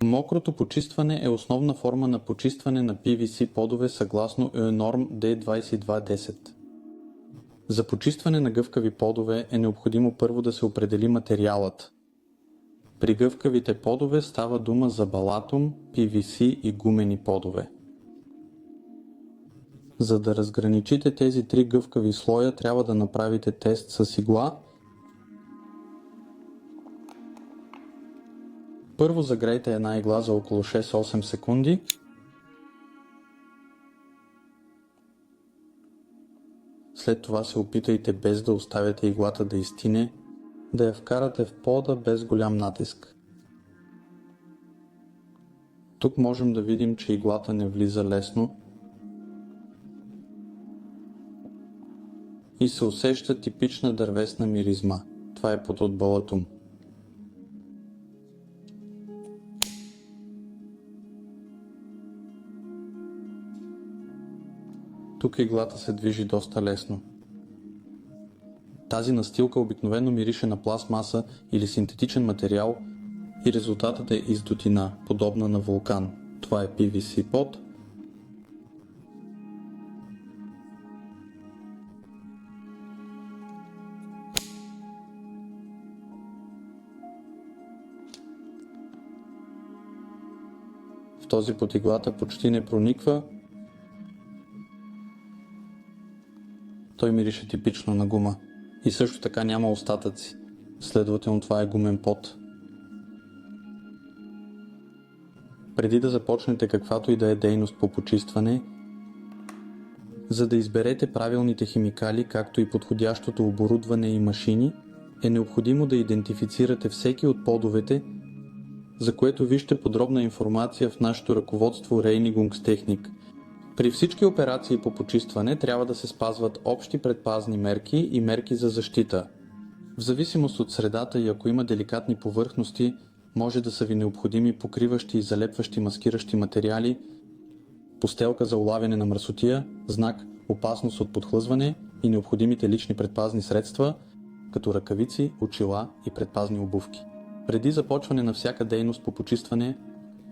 Мокрото почистване е основна форма на почистване на PVC подове съгласно EUNORM D2210. За почистване на гъвкави подове е необходимо първо да се определи материалът. При гъвкавите подове става дума за балатум, PVC и гумени подове. За да разграничите тези три гъвкави слоя, трябва да направите тест с игла. Първо загрейте една игла за около 6-8 секунди. След това се опитайте, без да оставяте иглата да изстине, да я вкарате в пода без голям натиск. Тук можем да видим, че иглата не влиза лесно и се усеща типична дървесна миризма. Това е под от балатум. Тук иглата се движи доста лесно. Тази настилка обикновено мирише на пластмаса или синтетичен материал и резултатът е издотина, подобна на вулкан. Това е PVC под. В този под иглата почти не прониква. Той мирише типично на гума. И също така няма остатъци. Следователно това е гумен под. Преди да започнете каквато и да е дейност по почистване, за да изберете правилните химикали, както и подходящото оборудване и машини, е необходимо да идентифицирате всеки от подовете, за което вижте подробна информация в нашето ръководство Reinigungstechnik. При всички операции по почистване трябва да се спазват общи предпазни мерки и мерки за защита. В зависимост от средата и ако има деликатни повърхности, може да са ви необходими покриващи и залепващи маскиращи материали, постелка за улавяне на мръсотия, знак опасност от подхлъзване и необходимите лични предпазни средства, като ръкавици, очила и предпазни обувки. Преди започване на всяка дейност по почистване,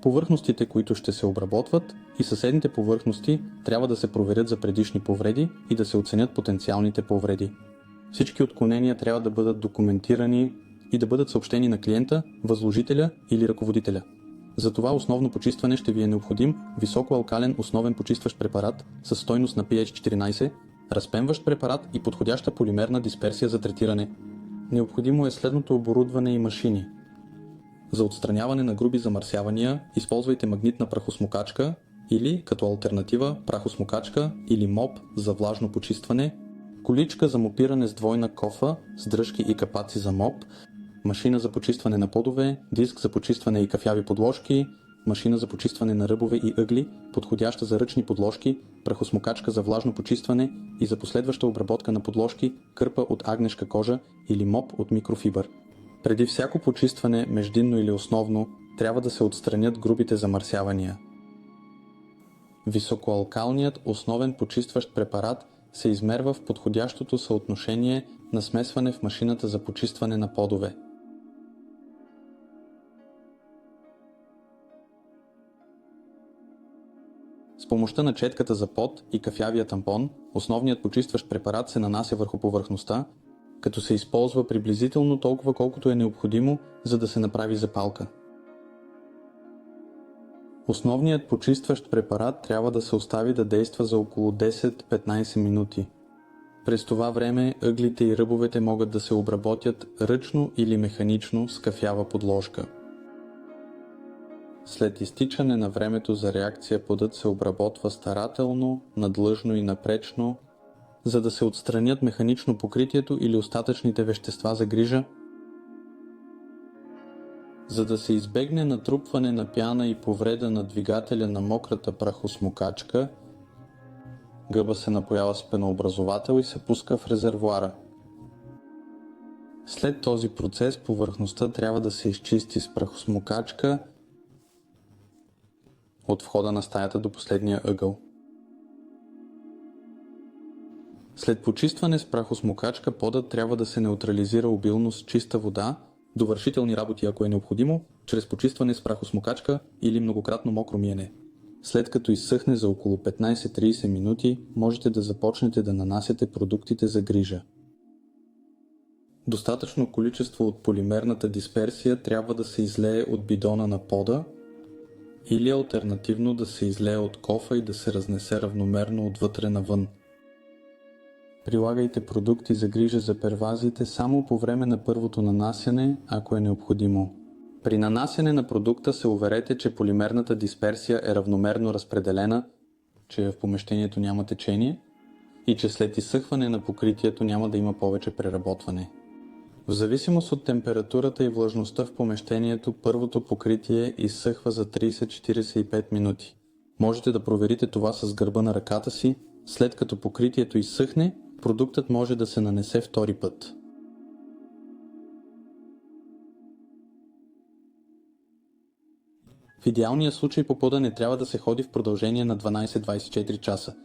повърхностите, които ще се обработват, и съседните повърхности трябва да се проверят за предишни повреди и да се оценят потенциалните повреди. Всички отклонения трябва да бъдат документирани и да бъдат съобщени на клиента, възложителя или ръководителя. За това основно почистване ще ви е необходим високоалкален основен почистващ препарат със стойност на pH 14, разпенващ препарат и подходяща полимерна дисперсия за третиране. Необходимо е следното оборудване и машини. За отстраняване на груби замърсявания използвайте магнитна прахосмокачка или, като алтернатива, прахосмокачка или моп за влажно почистване, количка за мопиране с двойна кофа с дръжки и капаци за моп, машина за почистване на подове, диск за почистване и кафяви подложки, машина за почистване на ръбове и ъгли, подходяща за ръчни подложки, прахосмокачка за влажно почистване и за последваща обработка на подложки, кърпа от агнешка кожа или моп от микрофибър. Преди всяко почистване, междинно или основно, трябва да се отстранят грубите замърсявания. Високоалкалният основен почистващ препарат се измерва в подходящото съотношение на смесване в машината за почистване на подове. С помощта на четката за под и кафявия тампон, основният почистващ препарат се нанася върху повърхността, като се използва приблизително толкова колкото е необходимо, за да се направи запалка. Основният почистващ препарат трябва да се остави да действа за около 10-15 минути. През това време ъглите и ръбовете могат да се обработят ръчно или механично с кафява подложка. След изтичане на времето за реакция подът се обработва старателно, надлъжно и напречно, за да се отстранят механично покритието или остатъчните вещества за грижа, за да се избегне натрупване на пяна и повреда на двигателя на мократа прахосмокачка. Гъба се напоява с пенообразовател и се пуска в резервоара. След този процес повърхността трябва да се изчисти с прахосмокачка от входа на стаята до последния ъгъл. След почистване с прахосмокачка подът трябва да се неутрализира обилно с чиста вода, Довършителни работи, ако е необходимо, чрез почистване с прахосмокачка или многократно мокро миене. След като изсъхне за около 15-30 минути, можете да започнете да нанасяте продуктите за грижа. Достатъчно количество от полимерната дисперсия трябва да се излее от бидона на пода или алтернативно да се излее от кофа и да се разнесе равномерно отвътре навън. Прилагайте продукти за грижа за первазите само по време на първото нанасяне, ако е необходимо. При нанасяне на продукта се уверете, че полимерната дисперсия е равномерно разпределена, че в помещението няма течение и че след изсъхване на покритието няма да има повече преработване. В зависимост от температурата и влажността в помещението, първото покритие изсъхва за 30-45 минути. Можете да проверите това с гърба на ръката си. След като покритието изсъхне, продуктът може да се нанесе втори път. В идеалния случай по пода не трябва да се ходи в продължение на 12-24 часа.